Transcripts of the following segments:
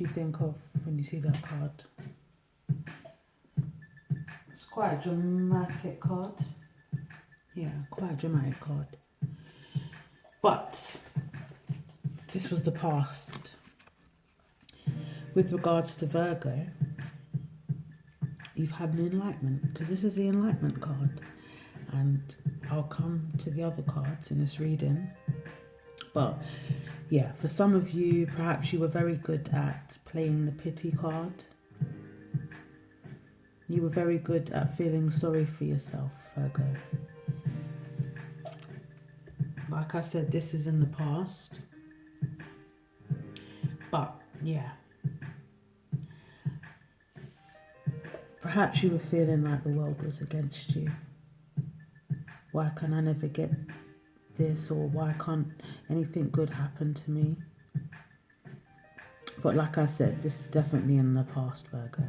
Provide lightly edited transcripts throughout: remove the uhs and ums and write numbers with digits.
do you think of when you see that card? It's quite a dramatic card. Yeah, quite a dramatic card. But this was the past. With regards to Virgo, you've had an enlightenment, because this is the enlightenment card. And I'll come to the other cards in this reading. But yeah, for some of you, perhaps you were very good at playing the pity card. You were very good at feeling sorry for yourself, Virgo. Like I said, this is in the past. But yeah, perhaps you were feeling like the world was against you. Why can I never get this, or why can't anything good happen to me? But like I said, this is definitely in the past, Virgo.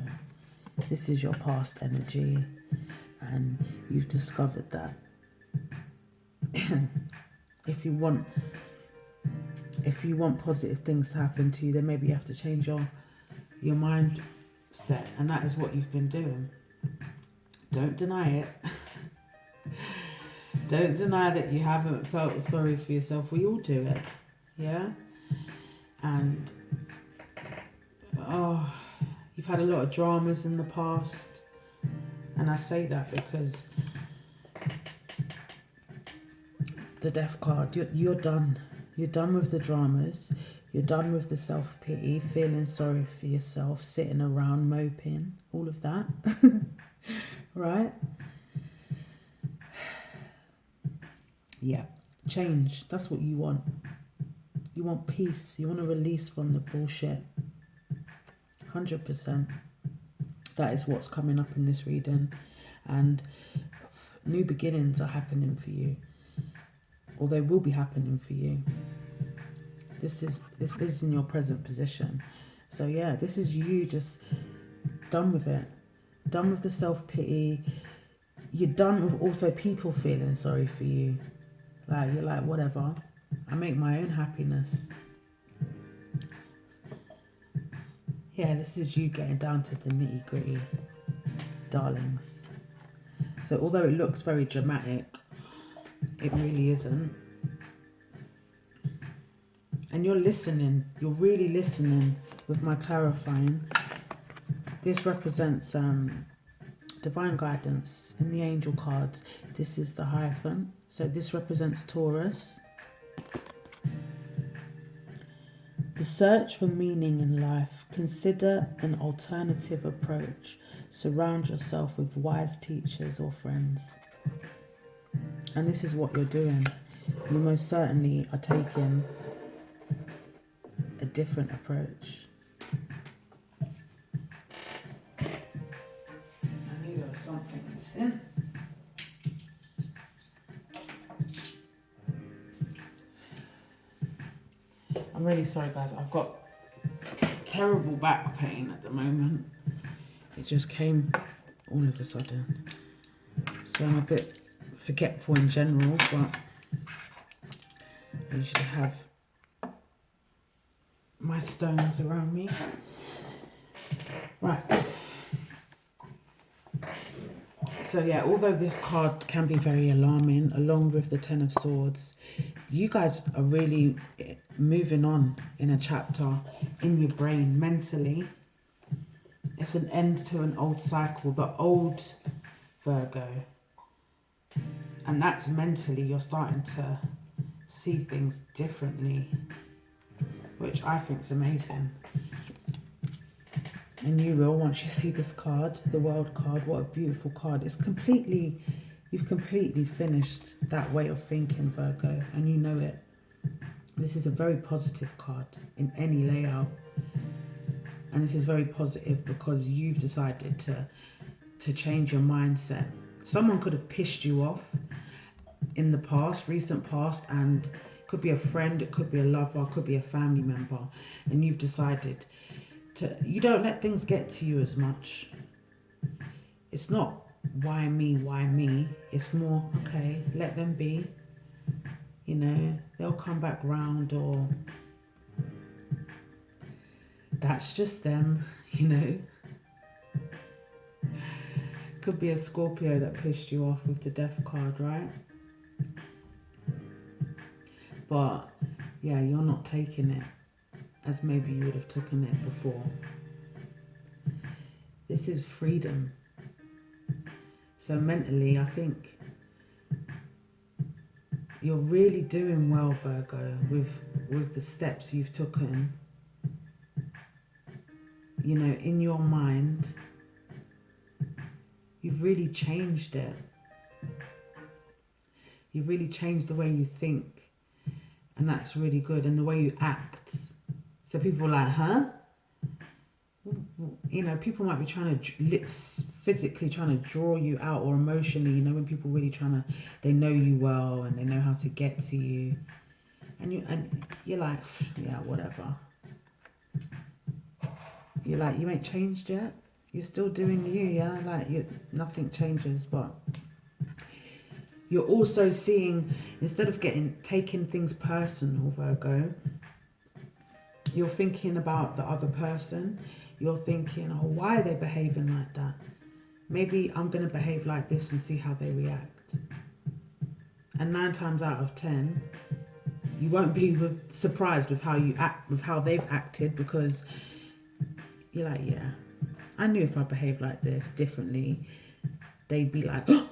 This is your past energy, and you've discovered that if you want positive things to happen to you, then maybe you have to change your mindset, and that is what you've been doing. Don't deny it. Don't deny that you haven't felt sorry for yourself. We all do it, yeah? And, you've had a lot of dramas in the past. And I say that because the Death card, you're done. You're done with the dramas. You're done with the self-pity, feeling sorry for yourself, sitting around moping, all of that, right? Yeah, change. That's what you want. You want peace. You want to release from the bullshit. 100%. That is what's coming up in this reading. And new beginnings are happening for you. Or they will be happening for you. This is in your present position. So yeah, this is you just done with it. Done with the self-pity. You're done with also people feeling sorry for you. Like, you're like, whatever. I make my own happiness. Yeah, this is you getting down to the nitty-gritty, darlings. So although it looks very dramatic, it really isn't. And you're listening. You're really listening with my clarifying. This represents divine guidance in the angel cards. This is the Hierophant. So this represents Taurus. The search for meaning in life. Consider an alternative approach. Surround yourself with wise teachers or friends. And this is what you're doing. You most certainly are taking a different approach. I knew there was something missing. I'm really sorry, guys. I've got terrible back pain at the moment. It just came all of a sudden. So I'm a bit forgetful in general, but I usually have my stones around me. Right. So yeah, although this card can be very alarming, along with the Ten of Swords, you guys are really moving on in a chapter in your brain mentally. It's an end to an old cycle, the old Virgo. And that's mentally, you're starting to see things differently, which I think is amazing. And you will, once you see this card, the World card. What a beautiful card. It's completely, you've completely finished that way of thinking, Virgo, and you know it. This is a very positive card in any layout. And this is very positive because you've decided to change your mindset. Someone could have pissed you off in the past, recent past, and it could be a friend, it could be a lover, it could be a family member, and you've decided you don't let things get to you as much. It's not why me, it's more, okay, let them be, you know, they'll come back round, or That's just them, you know. Could be a Scorpio that pissed you off with the Death card, right? But yeah, you're not taking it as maybe you would have taken it before. This is freedom. So mentally, I think you're really doing well, Virgo, with the steps you've taken. You know, in your mind, you've really changed it. You've really changed the way you think. And that's really good. And the way you act. So people are like, huh? You know, people might be trying to, physically trying to draw you out, or emotionally, you know, when people really trying to, they know you well and they know how to get to you. And you're like, yeah, whatever. You're like, you ain't changed yet. You're still doing you, yeah? Like, nothing changes, but you're also seeing, instead of taking things personal, Virgo, you're thinking about the other person. You're thinking, oh, why are they behaving like that? Maybe I'm going to behave like this and see how they react. And 9 times out of 10, you won't be surprised with how you act, with how they've acted, because you're like, yeah, I knew if I behaved like this differently, they'd be like, oh,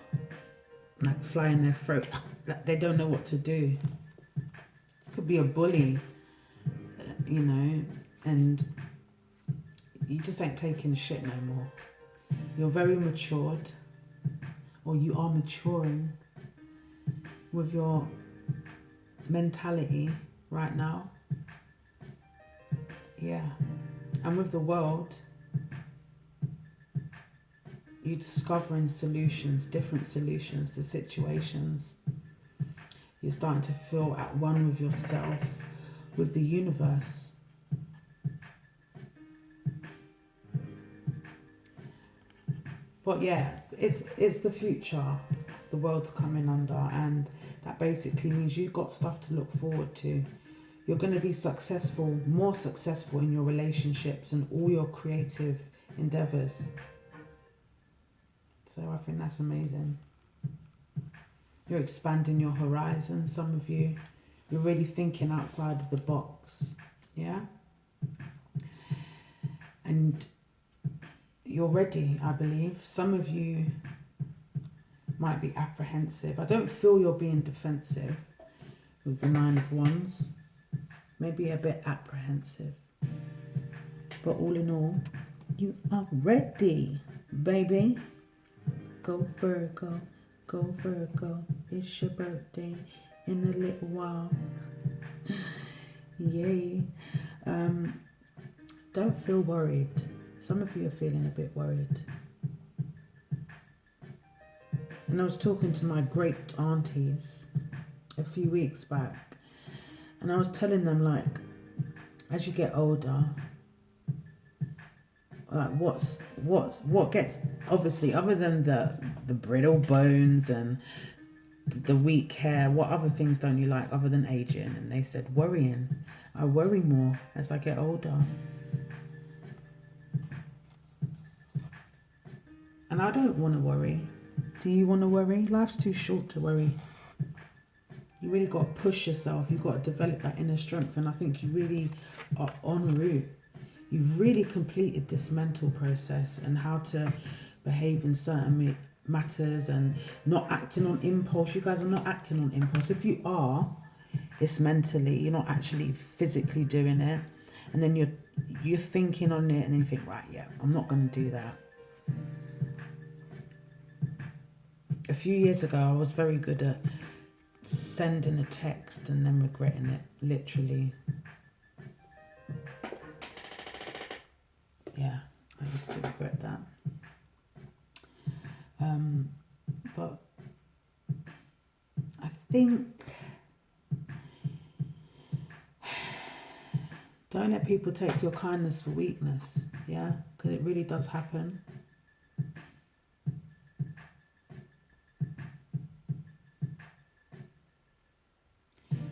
like fly in their throat. Like they don't know what to do. Could be a bully, you know, and you just ain't taking shit no more. You're very matured, or you are maturing with your mentality right now. Yeah. And with the world, you're discovering solutions, different solutions to situations. You're starting to feel at one with yourself, with the universe. But yeah, it's the future the world's coming under, and that basically means you've got stuff to look forward to. You're going to be successful, more successful in your relationships and all your creative endeavors. So I think that's amazing. You're expanding your horizons, some of you. You're really thinking outside of the box. Yeah? And you're ready, I believe. Some of you might be apprehensive. I don't feel you're being defensive with the 9 of Wands. Maybe a bit apprehensive. But all in all, you are ready, baby. Go Virgo, go Virgo. It's your birthday in a little while. Yay. Don't feel worried. Some of you are feeling a bit worried. And I was talking to my great aunties a few weeks back, and I was telling them, like, as you get older, like what gets, obviously, other than the brittle bones and the weak hair, what other things don't you like other than aging? And they said worrying. I worry more as I get older. And I don't want to worry. Do you want to worry? Life's too short to worry. You really got to push yourself. You've got to develop that inner strength. And I think you really are en route. You've really completed this mental process and how to behave in certain matters and not acting on impulse. You guys are not acting on impulse. If you are, it's mentally. You're not actually physically doing it. And then you're thinking on it, and then you think, right, yeah, I'm not going to do that. A few years ago, I was very good at sending a text and then regretting it, literally. Yeah, I used to regret that. But I think don't let people take your kindness for weakness, yeah? Because it really does happen.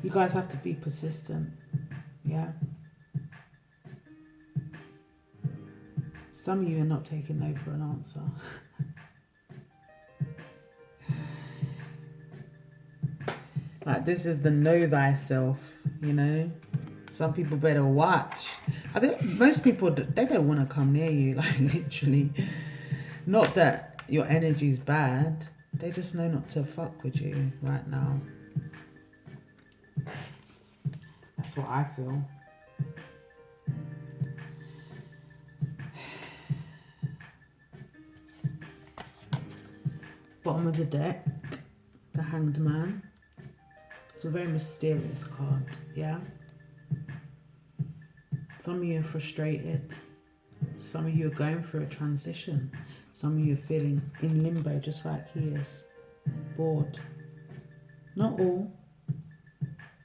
You guys have to be persistent, yeah? Some of you are not taking no for an answer. Like, this is the know thyself, you know. Some people better watch. I think most people, they don't want to come near you, like, literally. Not that your energy's bad. They just know not to fuck with you right now. That's what I feel. Bottom of the deck, the Hanged Man. It's a very mysterious card, yeah? Some of you are frustrated. Some of you are going through a transition. Some of you are feeling in limbo just like he is. Bored. Not all.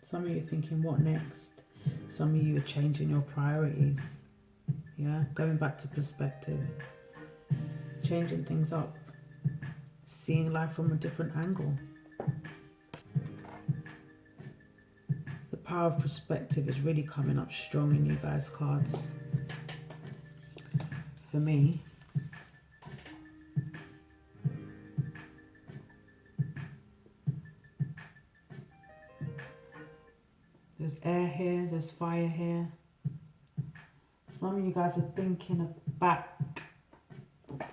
Some of you are thinking, what next? Some of you are changing your priorities. Yeah? Going back to perspective. Changing things up. Seeing life from a different angle. The power of perspective is really coming up strong in you guys' cards. For me. There's air here, there's fire here. Some of you guys are thinking of back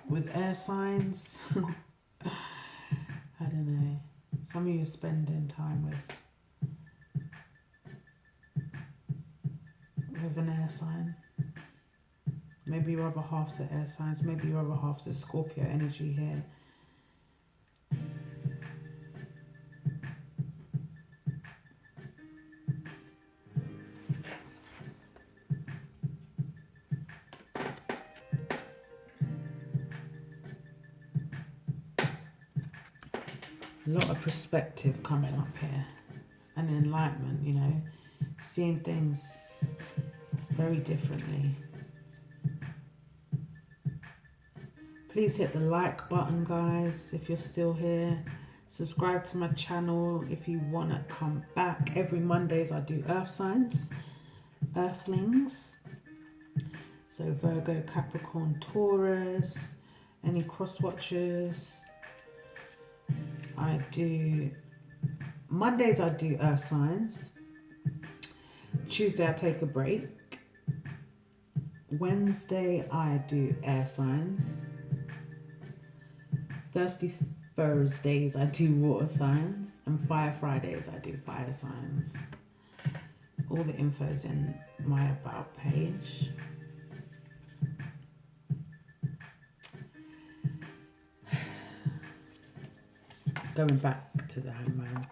with air signs. I don't know. Some of you are spending time with an air sign. Maybe your other half's are air signs. Maybe your other half's is Scorpio energy here. A lot of perspective coming up here. And enlightenment, you know. Seeing things very differently. Please hit the like button, guys, if you're still here. Subscribe to my channel if you want to come back. Every Mondays I do earth signs, earthlings. So Virgo, Capricorn, Taurus, any cross watchers. Mondays I do earth signs. Tuesday I take a break. Wednesday I do air signs. Thursdays I do water signs. And Fire Fridays I do fire signs. All the info's in my about page. Going back to the Hangman.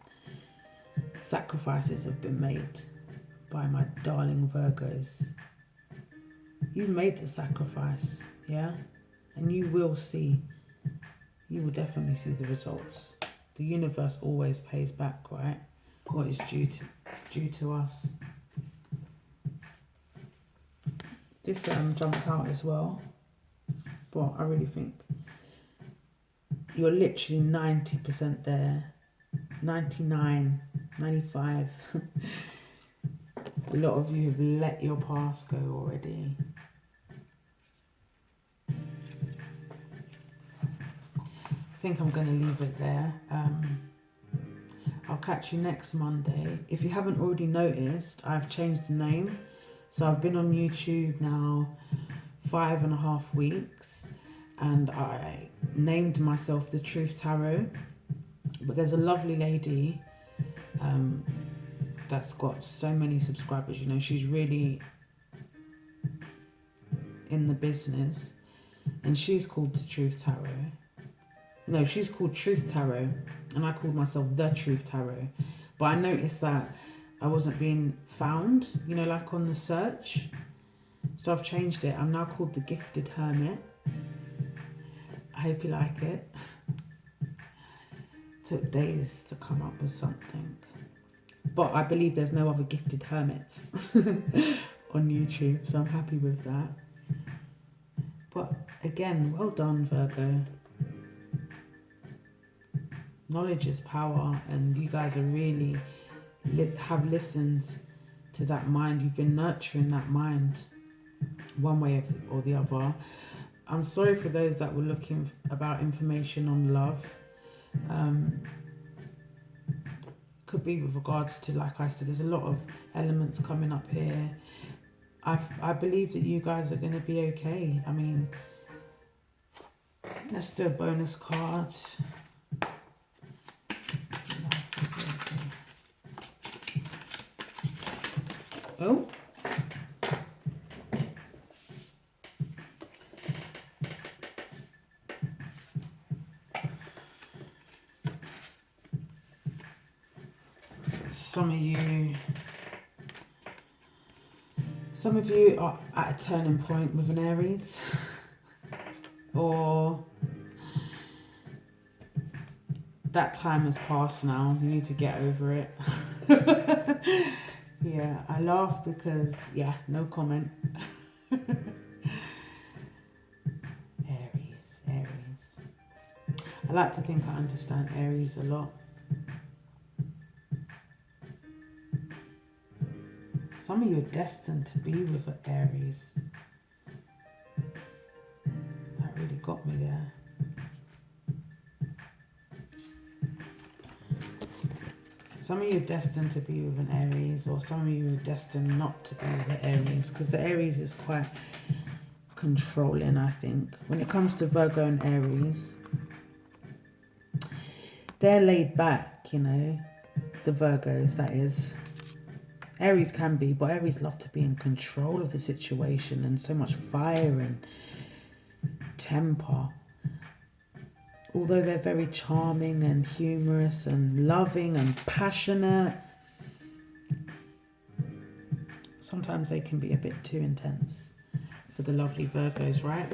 Sacrifices have been made by my darling Virgos. You've made the sacrifice, yeah? And you will see, you will definitely see the results. The universe always pays back, right? What is due to us. This jumped out as well. But I really think you're literally 90% there. 99, 95. A lot of you have let your past go already. I think I'm going to leave it there. I'll catch you next Monday. If you haven't already noticed, I've changed the name. So I've been on YouTube now 5.5 weeks. And I named myself The Truth Tarot. But there's a lovely lady that's got so many subscribers. You know, she's really in the business. And she's called The Truth Tarot. No, she's called Truth Tarot. And I called myself The Truth Tarot. But I noticed that I wasn't being found, you know, like on the search. So I've changed it. I'm now called The Gifted Hermit. I hope you like it. Took days to come up with something. But I believe there's no other gifted hermits on YouTube. So I'm happy with that. But again, well done, Virgo. Knowledge is power. And you guys are really have listened to that mind. You've been nurturing that mind one way or the other. I'm sorry for those that were looking about information on love. Could be with regards to, like I said, there's a lot of elements coming up here. I believe that you guys are going to be okay. I mean, let's do a bonus card. Oh. Some of you are at a turning point with an Aries, or that time has passed now. You need to get over it. Yeah, I laugh because, yeah, no comment. Aries. I like to think I understand Aries a lot. Some of you are destined to be with an Aries. That really got me there. Some of you are destined to be with an Aries, or some of you are destined not to be with an Aries, because the Aries is quite controlling, I think. When it comes to Virgo and Aries, they're laid back, you know, the Virgos, that is. Aries can be, but Aries love to be in control of the situation, and so much fire and temper. Although they're very charming and humorous and loving and passionate, sometimes they can be a bit too intense for the lovely Virgos, right?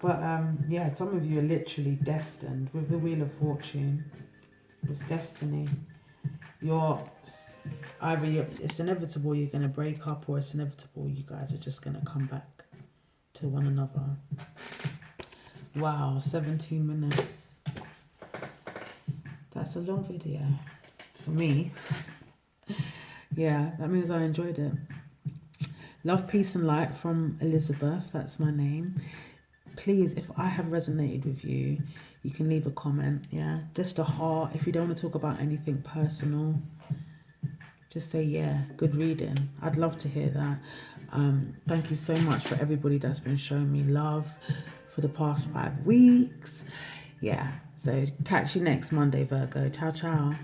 But yeah, some of you are literally destined with the Wheel of Fortune. It's destiny. It's inevitable you're going to break up, or it's inevitable you guys are just going to come back to one another. Wow, 17 minutes. That's a long video for me. Yeah, that means I enjoyed it. Love, peace and light from Elizabeth. That's my name. Please, if I have resonated with you, you can leave a comment. Yeah, just a heart. If you don't want to talk about anything personal, just say, yeah, good reading. I'd love to hear that. Thank you so much for everybody that's been showing me love for the past 5 weeks. Yeah, so catch you next Monday, Virgo. Ciao, ciao.